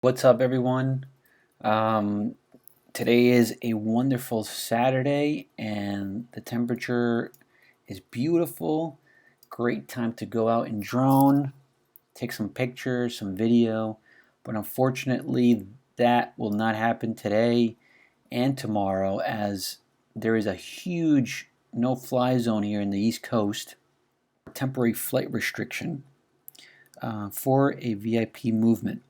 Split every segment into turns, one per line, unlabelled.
What's up, everyone? Um, Today is a wonderful Saturday, and the temperature is beautiful. Great time to go out and drone, take some pictures, some video. But unfortunately, that will not happen today and tomorrow, as there is a huge no-fly zone here in the East Coast, temporary flight restriction for a VIP movement.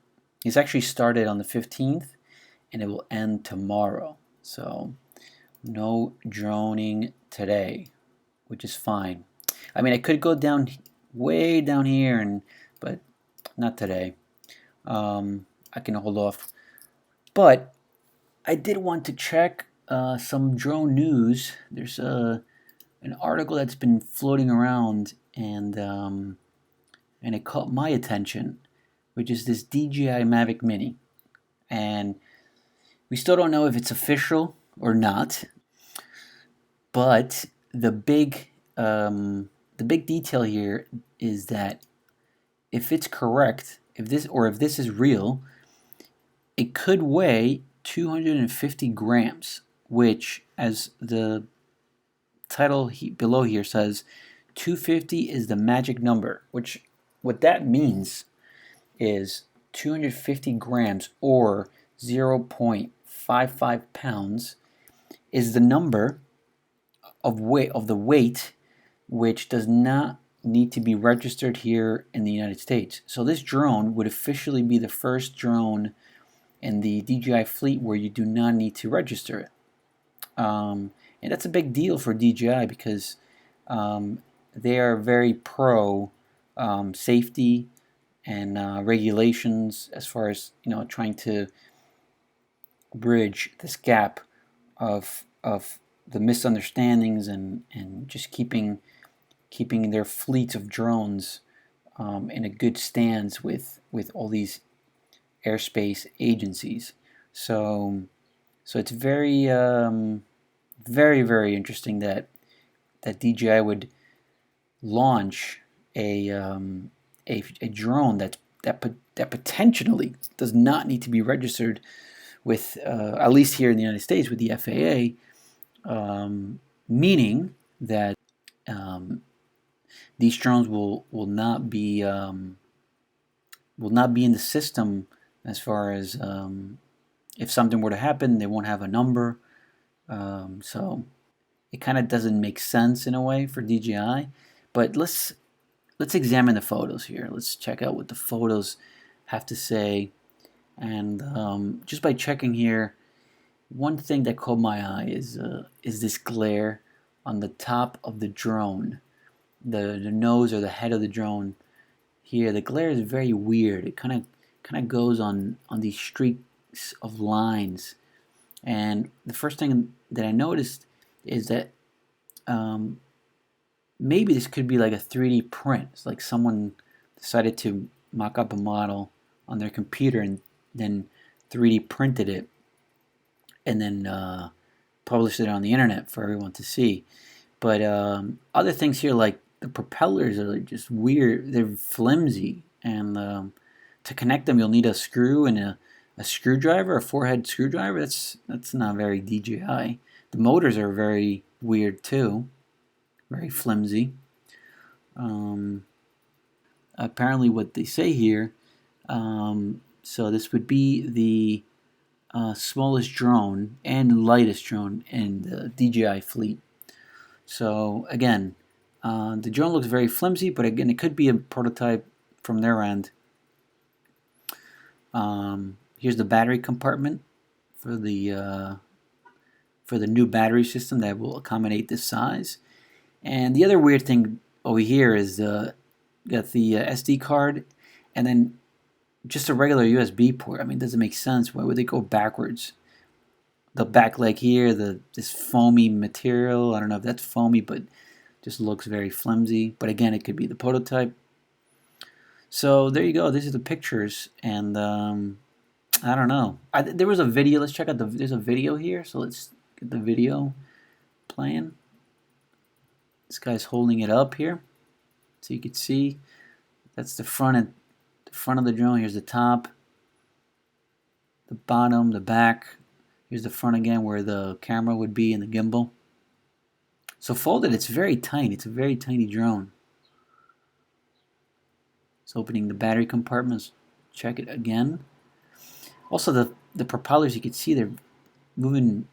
It's actually started on the 15th and it will end tomorrow. So no droning today, which is fine. I mean, I could go down way down here, but not today. I can hold off. But I did want to check some drone news. There's an article that's been floating around, and it caught my attention, which is this DJI Mavic Mini, and we still don't know if it's official or not. But the big detail here is that if it's correct, if this is real, it could weigh 250 grams, which, as the title below here says, 250 is the magic number. Which what that means is 250 grams or 0.55 pounds is the number of the weight which does not need to be registered here in the United States. So this drone would officially be the first drone in the DJI fleet where you do not need to register it. And that's a big deal for DJI because they are very pro safety and regulations as far as trying to bridge this gap of the misunderstandings and just keeping their fleet of drones in a good stance with all these airspace agencies. So it's very interesting that DJI would launch a drone that potentially does not need to be registered with at least here in the United States with the FAA, meaning that these drones will not be in the system as far as if something were to happen, they won't have a number. So it kind of doesn't make sense in a way for DJI. But let's examine the photos here. Let's check out what the photos have to say. And just by checking here, one thing that caught my eye is this glare on the top of the drone, the nose or the head of the drone. Here, the glare is very weird. It kind of goes on these streaks of lines. And the first thing that I noticed is that maybe this could be like a 3D print. It's like someone decided to mock up a model on their computer and then 3D printed it and then published it on the internet for everyone to see. But other things here, like the propellers, are just weird. They're flimsy, and to connect them, you'll need a screw and a screwdriver, a four-head screwdriver. That's not very DJI. The motors are very weird too, very flimsy. Apparently, what they say here. So this would be the smallest drone and lightest drone in the DJI fleet. So again, the drone looks very flimsy, but again, it could be a prototype from their end. Here's the battery compartment for the new battery system that will accommodate this size. And the other weird thing over here is got the SD card, and then just a regular USB port. I mean, it doesn't make sense. Why would they go backwards? The back leg here, this foamy material. I don't know if that's foamy, but just looks very flimsy. But again, it could be the prototype. So there you go. These are the pictures, and I don't know. There was a video. Let's check out there's a video here. So let's get the video playing. This guy's holding it up here, so you can see. That's the front of the drone. Here's the top. the bottom, the back. Here's the front again where the camera would be and the gimbal. So folded, it's very tiny. It's a very tiny drone. It's opening the battery compartments. Check it again. Also, the propellers, you can see they're moving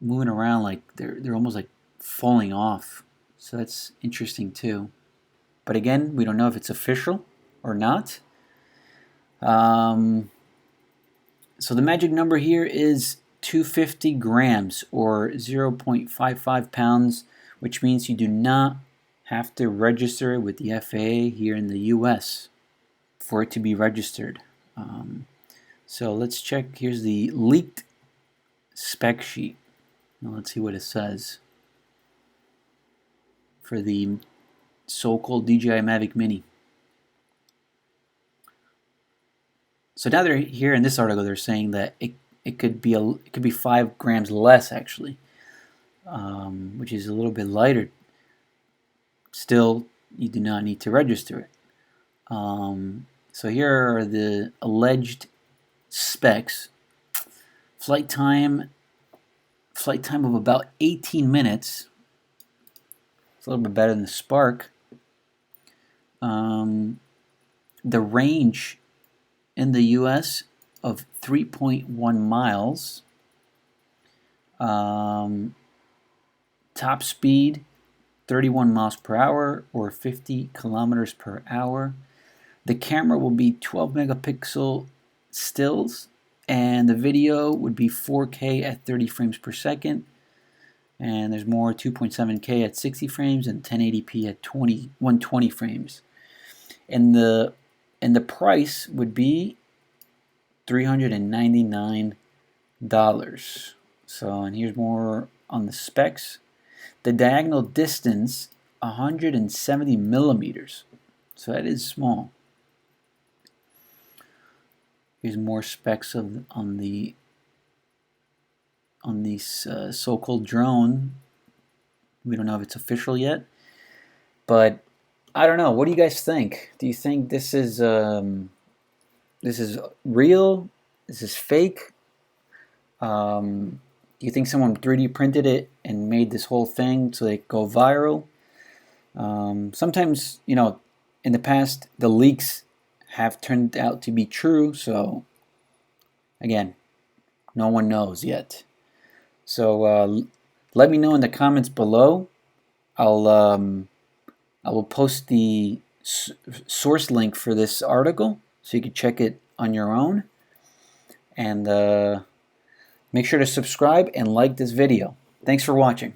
around like they're almost like falling off. So that's interesting too. But again, we don't know if it's official or not. So the magic number here is 250 grams or 0.55 pounds, which means you do not have to register it with the FAA here in the US for it to be registered. So let's check. Here's the leaked spec sheet. Now let's see what it says for the so-called DJI Mavic Mini. So now they're here in this article. They're saying that it could be 5 grams less actually, which is a little bit lighter. Still, you do not need to register it. So here are the alleged specs. Flight time of about 18 minutes. It's a little bit better than the Spark. The range in the US of 3.1 miles. Top speed 31 miles per hour or 50 kilometers per hour. The camera will be 12 megapixel stills, and the video would be 4K at 30 frames per second. And there's more, 2.7K at 60 frames and 1080p at 120 frames. And the price would be $399. So, and here's more on the specs. The diagonal distance, 170 millimeters. So that is small. Here's more specs on this so-called drone. We don't know if it's official yet, but I don't know. What do you guys think? Do you think this is real? Is this fake? Do you think someone 3D printed it and made this whole thing so they go viral? Sometimes, you know, in the past, the leaks have turned out to be true. So, again, no one knows yet. So let me know in the comments below. I will post the source link for this article so you can check it on your own. And make sure to subscribe and like this video. Thanks for watching.